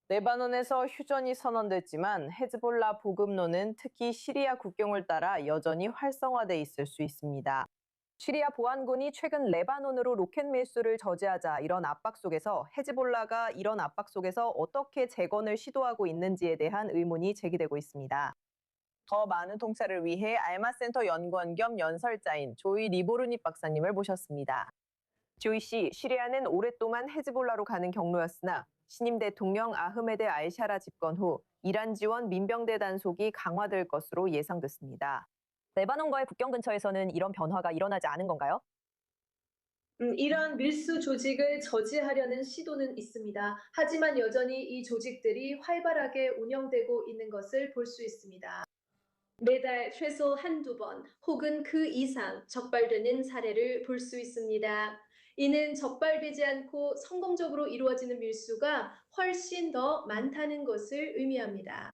레바논에서 휴전이 선언됐지만 헤즈볼라 보급로는 특히 시리아 국경을 따라 여전히 활성화돼 있을 수 있습니다. 시리아 보안군이 최근 레바논으로 로켓 밀수를 저지하자 이런 압박 속에서 헤즈볼라가 이런 압박 속에서 어떻게 재건을 시도하고 있는지에 대한 의문이 제기되고 있습니다. 더 많은 통찰을 위해 알마센터 연구원 겸 연설자인 조이 리보르닉 박사님을 모셨습니다. 조이 씨, 시리아는 오랫동안 헤즈볼라로 가는 경로였으나 신임 대통령 아흐메드 알샤라 집권 후 이란 지원 민병대 단속이 강화될 것으로 예상됐습니다. 레바논과의 국경 근처에서는 이런 변화가 일어나지 않은 건가요? 이런 밀수 조직을 저지하려는 시도는 있습니다. 하지만 여전히 이 조직들이 활발하게 운영되고 있는 것을 볼 수 있습니다. 매달 최소 한두 번 혹은 그 이상 적발되는 사례를 볼 수 있습니다. 이는 적발되지 않고 성공적으로 이루어지는 밀수가 훨씬 더 많다는 것을 의미합니다.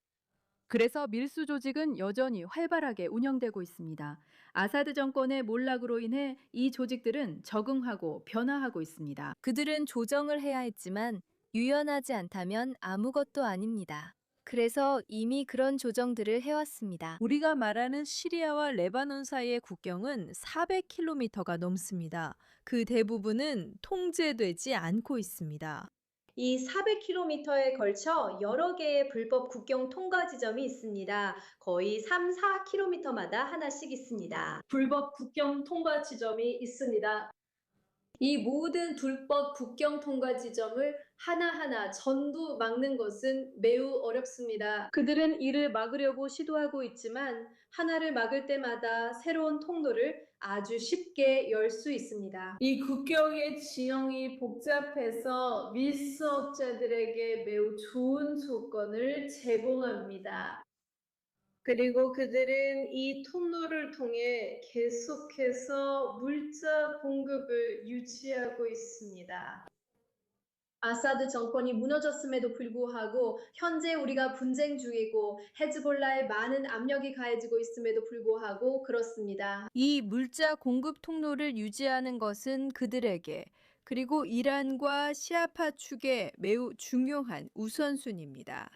그래서 밀수 조직은 여전히 활발하게 운영되고 있습니다. 아사드 정권의 몰락으로 인해 이 조직들은 적응하고 변화하고 있습니다. 그들은 조정을 해야 했지만 유연하지 않다면 아무것도 아닙니다. 그래서 이미 그런 조정들을 해왔습니다. 우리가 말하는 시리아와 레바논 사이의 국경은 400km가 넘습니다. 그 대부분은 통제되지 않고 있습니다. 이 400km에 걸쳐 여러 개의 불법 국경 통과 지점이 있습니다. 거의 3, 4km마다 하나씩 있습니다. 불법 국경 통과 지점이 있습니다. 이 모든 불법 국경 통과 지점을 하나하나 전부 막는 것은 매우 어렵습니다. 그들은 이를 막으려고 시도하고 있지만 하나를 막을 때마다 새로운 통로를 아주 쉽게 열 수 있습니다. 이 국경의 지형이 복잡해서 밀수업자들에게 매우 좋은 조건을 제공합니다. 그리고 그들은 이 통로를 통해 계속해서 물자 공급을 유지하고 있습니다. 아사드 정권이 무너졌음에도 불구하고 현재 우리가 분쟁 중이고 헤즈볼라에 많은 압력이 가해지고 있음에도 불구하고 그렇습니다. 이 물자 공급 통로를 유지하는 것은 그들에게 그리고 이란과 시아파 측에 매우 중요한 우선순위입니다.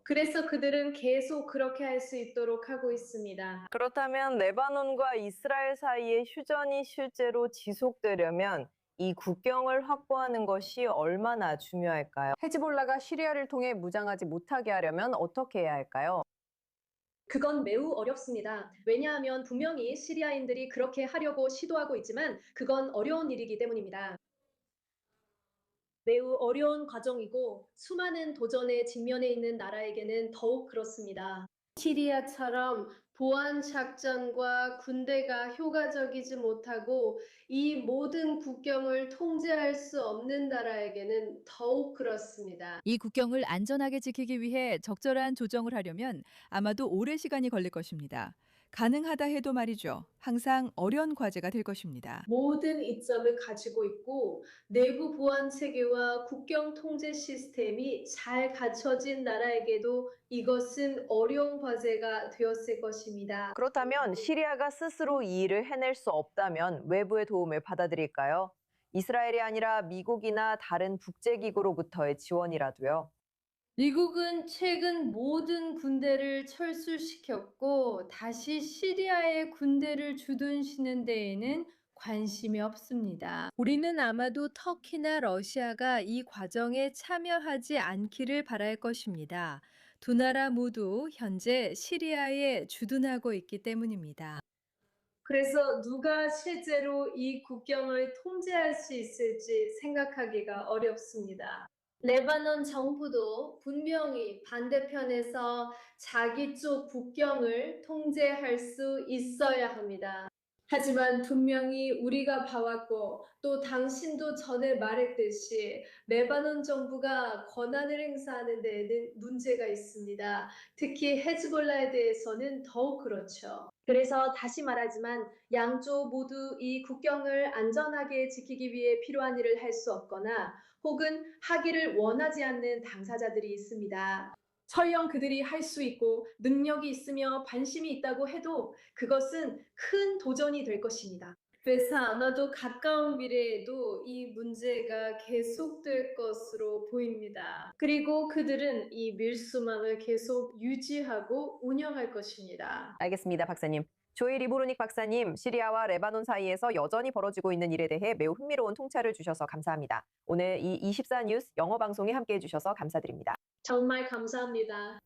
그래서 그들은 계속 그렇게 할 수 있도록 하고 있습니다. 그렇다면 레바논과 이스라엘 사이의 휴전이 실제로 지속되려면 이 국경을 확보하는 것이 얼마나 중요할까요? 헤즈볼라가 시리아를 통해 무장하지 못하게 하려면 어떻게 해야 할까요? 그건 매우 어렵습니다. 왜냐하면 분명히 시리아인들이 그렇게 하려고 시도하고 있지만 그건 어려운 일이기 때문입니다. 매우 어려운 과정이고 수많은 도전에 직면해 있는 나라에게는 더욱 그렇습니다. 시리아처럼 보안 작전과 군대가 효과적이지 못하고 이 모든 국경을 통제할 수 없는 나라에게는 더욱 그렇습니다. 이 국경을 안전하게 지키기 위해 적절한 조정을 하려면 아마도 오랜 시간이 걸릴 것입니다. 가능하다 해도 말이죠. 항상 어려운 과제가 될 것입니다. 모든 이점을 가지고 있고 내부 보안 체계와 국경 통제 시스템이 잘 갖춰진 나라에게도 이것은 어려운 과제가 되었을 것입니다. 그렇다면 시리아가 스스로 이 일을 해낼 수 없다면 외부의 도움을 받아들일까요? 이스라엘이 아니라 미국이나 다른 국제기구로부터의 지원이라도요. 미국은 최근 모든 군대를 철수시켰고 다시 시리아의 군대를 주둔시는 데에는 관심이 없습니다. 우리는 아마도 터키나 러시아가 이 과정에 참여하지 않기를 바랄 것입니다. 두 나라 모두 현재 시리아에 주둔하고 있기 때문입니다. 그래서 누가 실제로 이 국경을 통제할 수 있을지 생각하기가 어렵습니다. 레바논 정부도 분명히 반대편에서 자기 쪽 국경을 통제할 수 있어야 합니다. 하지만 분명히 우리가 봐왔고 또 당신도 전에 말했듯이 레바논 정부가 권한을 행사하는 데에는 문제가 있습니다. 특히 헤즈볼라에 대해서는 더욱 그렇죠. 그래서 다시 말하지만 양쪽 모두 이 국경을 안전하게 지키기 위해 필요한 일을 할 수 없거나 혹은 하기를 원하지 않는 당사자들이 있습니다. 설령 그들이 할 수 있고 능력이 있으며 관심이 있다고 해도 그것은 큰 도전이 될 것입니다. 그래서 아마도 가까운 미래에도 이 문제가 계속될 것으로 보입니다. 그리고 그들은 이 밀수망을 계속 유지하고 운영할 것입니다. 알겠습니다, 박사님. 조이 리브로닉 박사님, 시리아와 레바논 사이에서 여전히 벌어지고 있는 일에 대해 매우 흥미로운 통찰을 주셔서 감사합니다. 오늘 이 24 뉴스 영어 방송에 함께해 주셔서 감사드립니다. 정말 감사합니다.